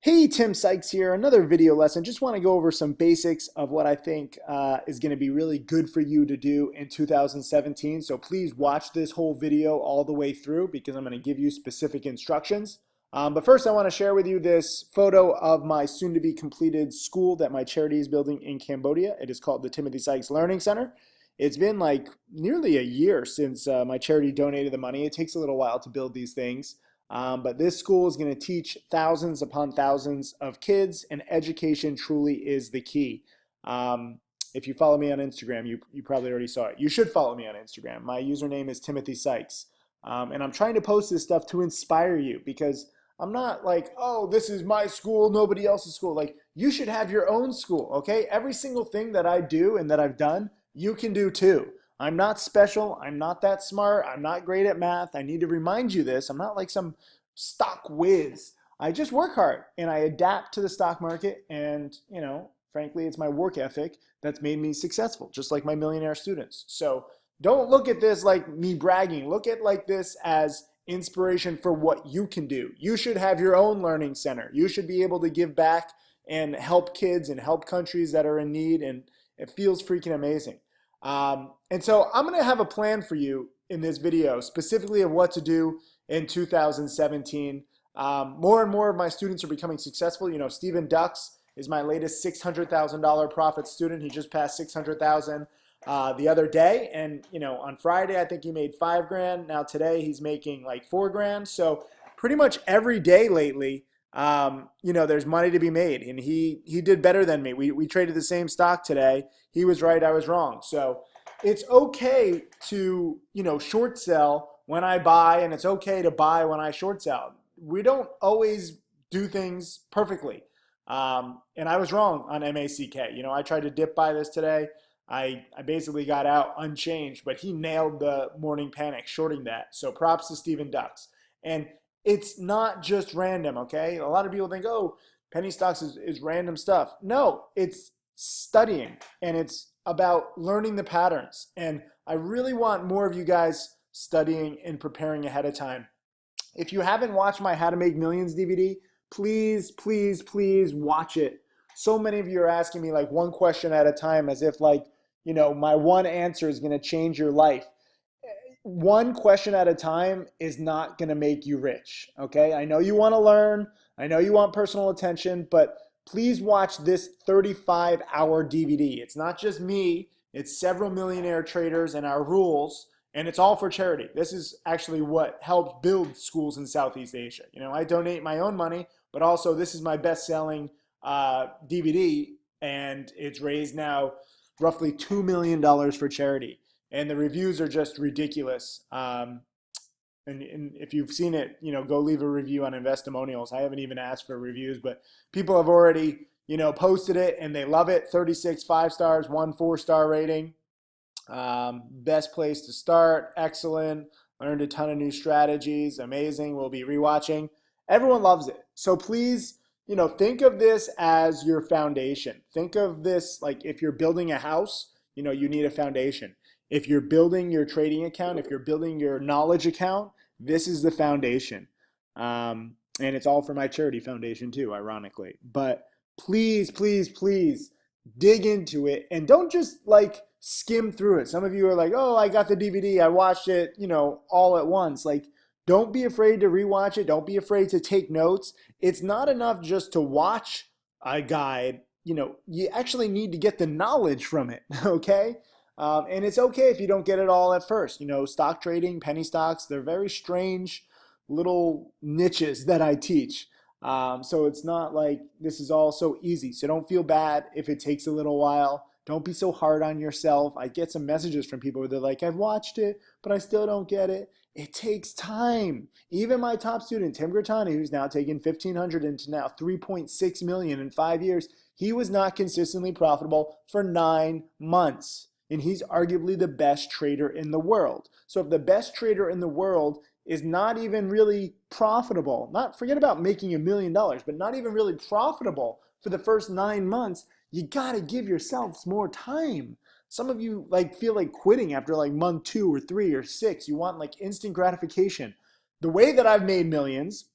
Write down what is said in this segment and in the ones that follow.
Hey, Tim Sykes here, another video lesson. Just want to go over some basics of what I think is going to be really good for you to do in 2017. So please watch this whole video all the way through because I'm going to give you specific instructions. But first, I want to share with you this photo of my soon-to-be completed school that my charity is building in Cambodia. It is called the Timothy Sykes Learning Center. It's been like nearly a year since my charity donated the money. It takes a little while to build these things. But this school is going to teach thousands upon thousands of kids, and education truly is the key. If you follow me on Instagram, you probably already saw it. You should follow me on Instagram. My username is Timothy Sykes. And I'm trying to post this stuff to inspire you because I'm not like, oh, this is my school, nobody else's school. Like, you should have your own school, okay? Every single thing that I do and that I've done, you can do too. I'm not special. I'm not that smart. I'm not great at math. I need to remind you this. I'm not like some stock whiz. I just work hard and I adapt to the stock market. And, frankly, it's my work ethic that's made me successful, just like my millionaire students. So don't look at this like me bragging. Look at like this as inspiration for what you can do. You should have your own learning center. You should be able to give back and help kids and help countries that are in need. And it feels freaking amazing. And so I'm going to have a plan for you in this video, specifically of what to do in 2017. More and more of my students are becoming successful. Stephen Ducks is my latest $600,000 profit student. He just passed 600,000 the other day. And, on Friday, I think he made 5 grand. Now today he's making like 4 grand. So pretty much every day lately, there's money to be made, and he did better than me. We traded the same stock today. He was right, I was wrong. So it's okay to, short sell when I buy, and it's okay to buy when I short sell. We don't always do things perfectly. And I was wrong on MACK. I tried to dip buy this today. I basically got out unchanged, but he nailed the morning panic shorting that. So props to Stephen Ducks. And it's not just random, okay? A lot of people think, oh, penny stocks is random stuff. No, it's studying, and it's about learning the patterns. And I really want more of you guys studying and preparing ahead of time. If you haven't watched my How to Make Millions DVD, please, please, please watch it. So many of you are asking me like one question at a time as if like, my one answer is going to change your life. One question at a time is not going to make you rich, okay? I know you want to learn. I know you want personal attention, but please watch this 35-hour DVD. It's not just me. It's several millionaire traders and our rules, and it's all for charity. This is actually what helps build schools in Southeast Asia. I donate my own money, but also this is my best-selling DVD, and it's raised now roughly $2 million for charity. And the reviews are just ridiculous. And if you've seen it, go leave a review on Investimonials. I haven't even asked for reviews, but people have already, posted it and they love it. 36 5-stars, 1 4-star rating. Best place to start. Excellent. Learned a ton of new strategies. Amazing. We'll be rewatching. Everyone loves it. So please, think of this as your foundation. Think of this like if you're building a house, you need a foundation. If you're building your trading account, if you're building your knowledge account, this is the foundation. And it's all for my charity foundation too, ironically. But please, please, please dig into it and don't just like skim through it. Some of you are like, oh, I got the DVD. I watched it, all at once. Like, don't be afraid to rewatch it. Don't be afraid to take notes. It's not enough just to watch a guide. You actually need to get the knowledge from it, okay? And it's okay if you don't get it all at first. Stock trading, penny stocks, they're very strange little niches that I teach. So it's not like this is all so easy. So don't feel bad if it takes a little while. Don't be so hard on yourself. I get some messages from people where they're like, I've watched it, but I still don't get it. It takes time. Even my top student, Tim Grattani, who's now taken 1,500 into now 3.6 million in 5 years, he was not consistently profitable for 9 months. And he's arguably the best trader in the world. So if the best trader in the world is not even really profitable, forget about making $1 million, but not even really profitable for the first 9 months, you gotta give yourselves more time. Some of you feel like quitting after month 2 or 3 or 6. You want instant gratification. The way that I've made millions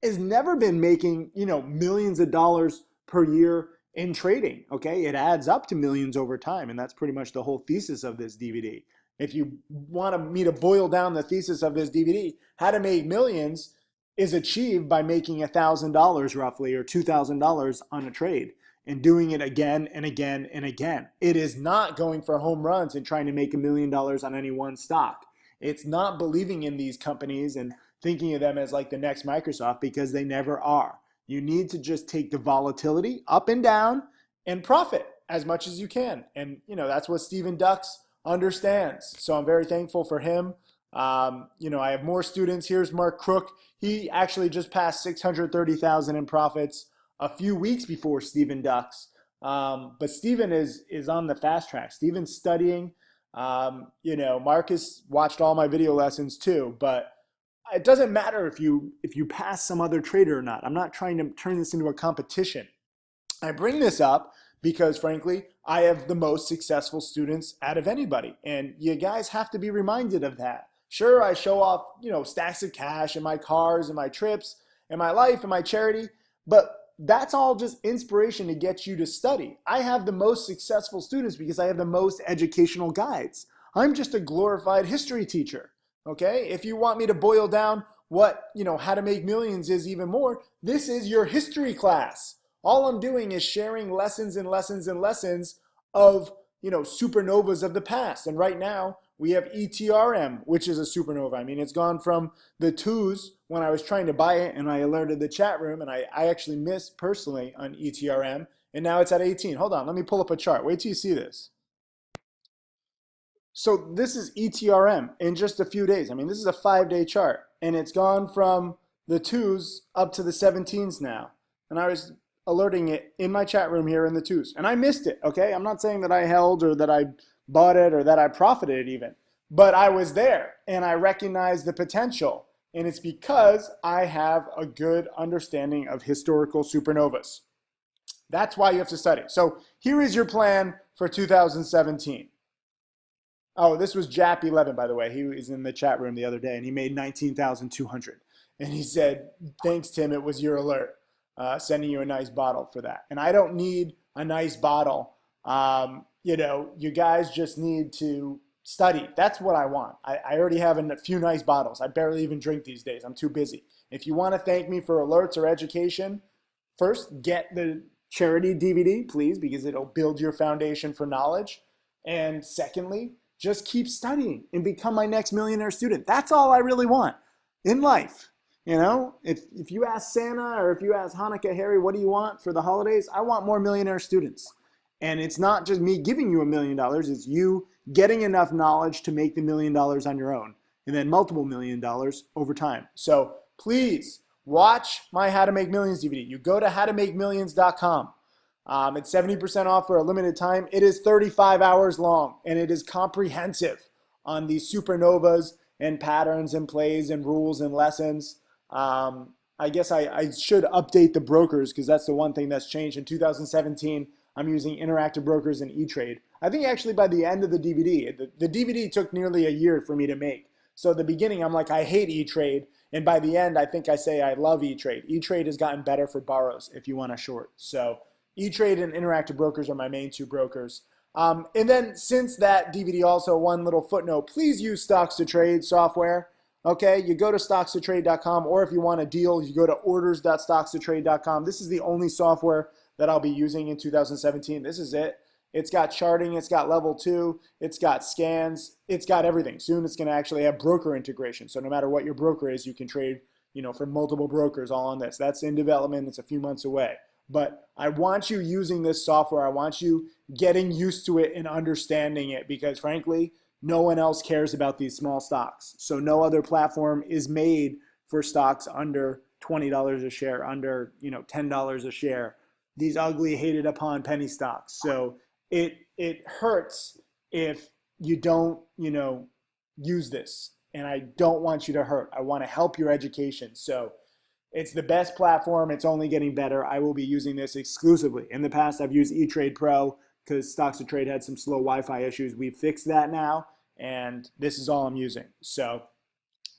has never been making, millions of dollars per year in trading. Okay. It adds up to millions over time. And that's pretty much the whole thesis of this DVD. If you want me to boil down the thesis of this DVD, how to make millions is achieved by making $1,000 roughly or $2,000 on a trade and doing it again and again and again. It is not going for home runs and trying to make $1,000,000 on any one stock. It's not believing in these companies and thinking of them as like the next Microsoft, because they never are. You need to just take the volatility up and down and profit as much as you can. And, that's what Stephen Ducks understands. So I'm very thankful for him. I have more students. Here's Mark Crook. He actually just passed 630,000 in profits a few weeks before Stephen Ducks. But Stephen is on the fast track. Stephen's studying. Marcus watched all my video lessons too, but it doesn't matter if you pass some other trader or not. I'm not trying to turn this into a competition. I bring this up because, frankly, I have the most successful students out of anybody, and you guys have to be reminded of that. Sure, I show off, stacks of cash and my cars and my trips and my life and my charity, but that's all just inspiration to get you to study. I have the most successful students because I have the most educational guides. I'm just a glorified history teacher. Okay, if you want me to boil down what, how to make millions is even more, this is your history class. All I'm doing is sharing lessons and lessons and lessons of, supernovas of the past. And right now we have ETRM, which is a supernova. I mean, it's gone from the twos when I was trying to buy it and I alerted the chat room, and I actually missed personally on ETRM, and now it's at 18. Hold on, let me pull up a chart. Wait till you see this. So this is ETRM in just a few days. I mean, this is a 5-day chart, and it's gone from the twos up to the 17s now. And I was alerting it in my chat room here in the twos, and I missed it. Okay, I'm not saying that I held or that I bought it or that I profited even, but I was there and I recognized the potential. And it's because I have a good understanding of historical supernovas. That's why you have to study. So here is your plan for 2017. Oh, this was Jap11, by the way. He was in the chat room the other day, and he made 19,200. And he said, thanks, Tim, it was your alert. Sending you a nice bottle for that. And I don't need a nice bottle. You guys just need to study. That's what I want. I already have a few nice bottles. I barely even drink these days. I'm too busy. If you want to thank me for alerts or education, first, get the charity DVD, please, because it'll build your foundation for knowledge. And secondly, just keep studying and become my next millionaire student. That's all I really want in life. If you ask Santa or if you ask Hanukkah, Harry, what do you want for the holidays? I want more millionaire students. And it's not just me giving you $1 million. It's you getting enough knowledge to make the $1 million on your own, and then multiple $1 million over time. So please watch my How to Make Millions DVD. You go to howtomakemillions.com. It's 70% off for a limited time. It is 35 hours long, and it is comprehensive on these supernovas and patterns and plays and rules and lessons. I guess I should update the brokers, because that's the one thing that's changed. In 2017, I'm using Interactive Brokers and E-Trade. I think actually by the end of the DVD, the DVD took nearly a year for me to make. So at the beginning, I'm like, I hate E-Trade. And by the end, I think I say I love E-Trade. E-Trade has gotten better for borrows if you want to short. So E-Trade and Interactive Brokers are my main two brokers. And then since that DVD, also one little footnote, please use Stocks to Trade software. Okay, you go to stockstotrade.com, or if you want a deal, you go to orders.stockstotrade.com. This is the only software that I'll be using in 2017. This is it. It's got charting, it's got level 2, it's got scans, it's got everything. Soon it's going to actually have broker integration. So no matter what your broker is, you can trade, for multiple brokers all on this. That's in development. It's a few months away. But I want you using this software. I want you getting used to it and understanding it, because frankly, no one else cares about these small stocks. So no other platform is made for stocks under $20 a share, under $10 a share. These ugly, hated upon penny stocks. So it hurts if you don't use this. And I don't want you to hurt. I want to help your education. So it's the best platform. It's only getting better. I will be using this exclusively. In the past, I've used E-Trade Pro because Stocks to Trade had some slow Wi-Fi issues. We've fixed that now, and this is all I'm using. So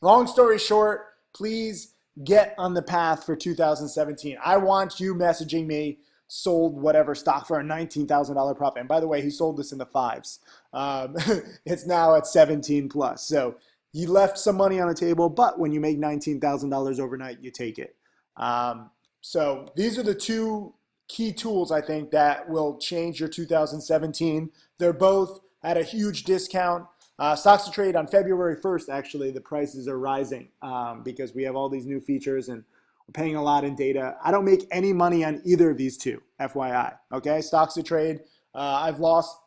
long story short, please get on the path for 2017. I want you messaging me, sold whatever stock for a $19,000 profit. And by the way, he sold this in the fives. Um, it's now at 17 plus. So you left some money on the table, but when you make $19,000 overnight, you take it. So these are the two key tools I think that will change your 2017. They're both at a huge discount. Stocks to trade on February 1st, actually, the prices are rising because we have all these new features and we're paying a lot in data. I don't make any money on either of these two, FYI. Okay, stocks to trade. I've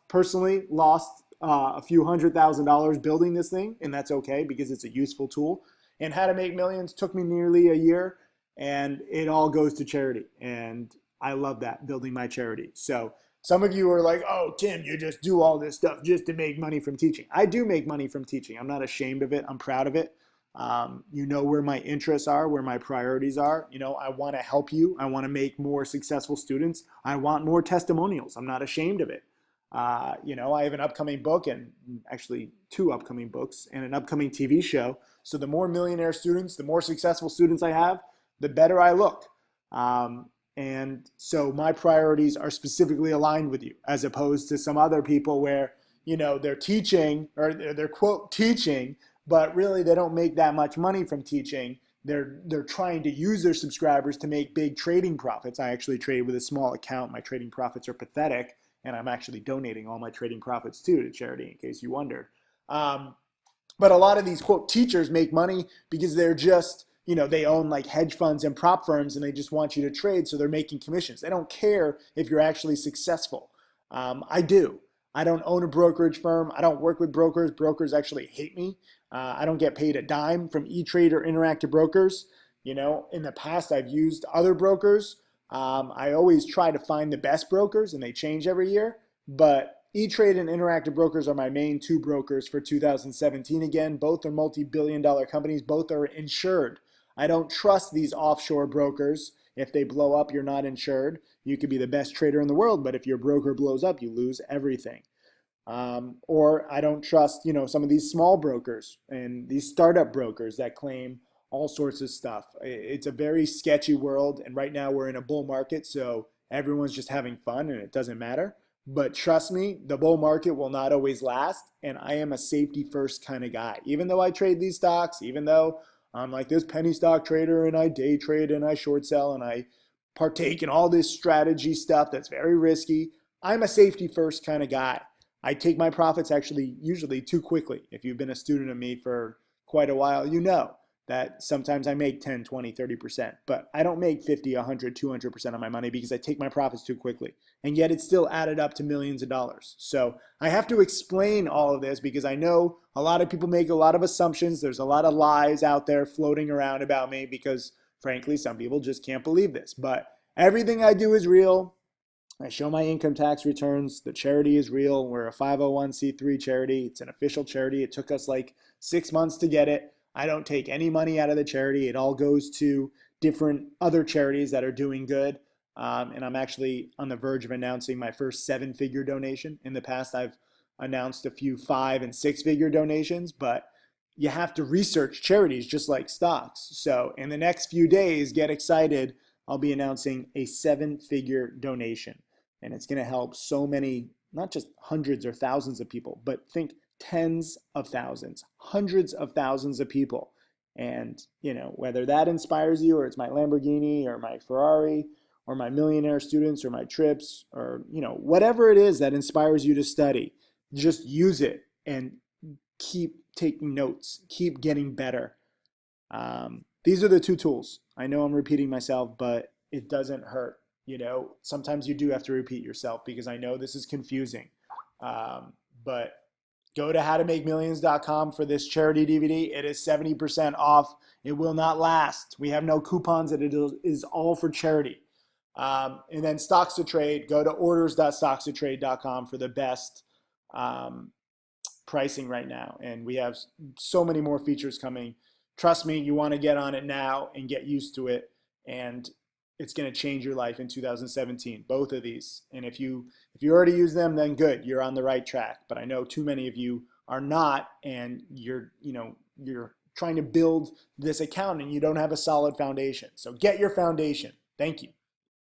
personally lost a few $100,000 building this thing, and that's okay because it's a useful tool. And How to Make Millions took me nearly a year, and it all goes to charity. And I love that, building my charity. So some of you are like, oh, Tim, you just do all this stuff just to make money from teaching. I do make money from teaching. I'm not ashamed of it. I'm proud of it. You know where my interests are, where my priorities are. You know, I want to help you. I want to make more successful students. I want more testimonials. I'm not ashamed of it. You know, I have an upcoming book and actually two upcoming books and an upcoming TV show. So the more millionaire students, the more successful students I have, the better I look. And so my priorities are specifically aligned with you, as opposed to some other people where, you know, they're teaching or they're quote teaching, but really they don't make that much money from teaching. They're trying to use their subscribers to make big trading profits. I actually trade with a small account. My trading profits are pathetic, and I'm actually donating all my trading profits to charity, in case you wondered. But a lot of these quote teachers make money because they're just, you know, they own like hedge funds and prop firms and they just want you to trade. So they're making commissions. They don't care if you're actually successful. I do. I don't own a brokerage firm. I don't work with brokers. Brokers actually hate me. I don't get paid a dime from E-Trade or Interactive Brokers. You know, in the past, I've used other brokers. I always try to find the best brokers and they change every year. But E-Trade and Interactive Brokers are my main two brokers for 2017 again. Both are multi-billion-dollar companies. Both are insured. I don't trust these offshore brokers. If they blow up, you're not insured. You could be the best trader in the world, but if your broker blows up, you lose everything. Or I don't trust, you know, some of these small brokers and these startup brokers that claim all sorts of stuff. It's a very sketchy world, and right now we're in a bull market, so everyone's just having fun and it doesn't matter. But trust me, the bull market will not always last, and I am a safety first kind of guy. Even though I trade these stocks, even though I'm like this penny stock trader and I day trade and I short sell and I partake in all this strategy stuff that's very risky, I'm a safety first kind of guy. I take my profits actually usually too quickly. If you've been a student of me for quite a while, you know that sometimes I make 10, 20, 30%, but I don't make 50, 100, 200% of my money because I take my profits too quickly. And yet it's still added up to millions of dollars. So I have to explain all of this because I know a lot of people make a lot of assumptions. There's a lot of lies out there floating around about me because frankly, some people just can't believe this. But everything I do is real. I show my income tax returns. The charity is real. We're a 501c3 charity. It's an official charity. It took us like 6 months to get it. I don't take any money out of the charity. It all goes to different other charities that are doing good. And I'm actually on the verge of announcing my first 7-figure donation. In the past, I've announced a few 5- and 6-figure donations, but you have to research charities just like stocks. So in the next few days, get excited. I'll be announcing a 7-figure donation. And it's going to help so many, not just hundreds or thousands of people, but think tens of thousands, hundreds of thousands of people. And, you know, whether that inspires you or it's my Lamborghini or my Ferrari or my millionaire students or my trips or, you know, whatever it is that inspires you to study, just use it and keep taking notes, keep getting better. These are the two tools. I know I'm repeating myself, but it doesn't hurt. You know, sometimes you do have to repeat yourself because I know this is confusing. But go to howtomakemillions.com for this charity DVD. It is 70% off. It will not last. We have no coupons. It is all for charity. And then stocks to trade, go to orders.stockstotrade.com for the best pricing right now. And we have so many more features coming. Trust me, you want to get on it now and get used to it. And it's going to change your life in 2017, both of these. And if you already use them, then good, you're on the right track. But I know too many of you are not, and you're trying to build this account and you don't have a solid foundation. So get your foundation. Thank you.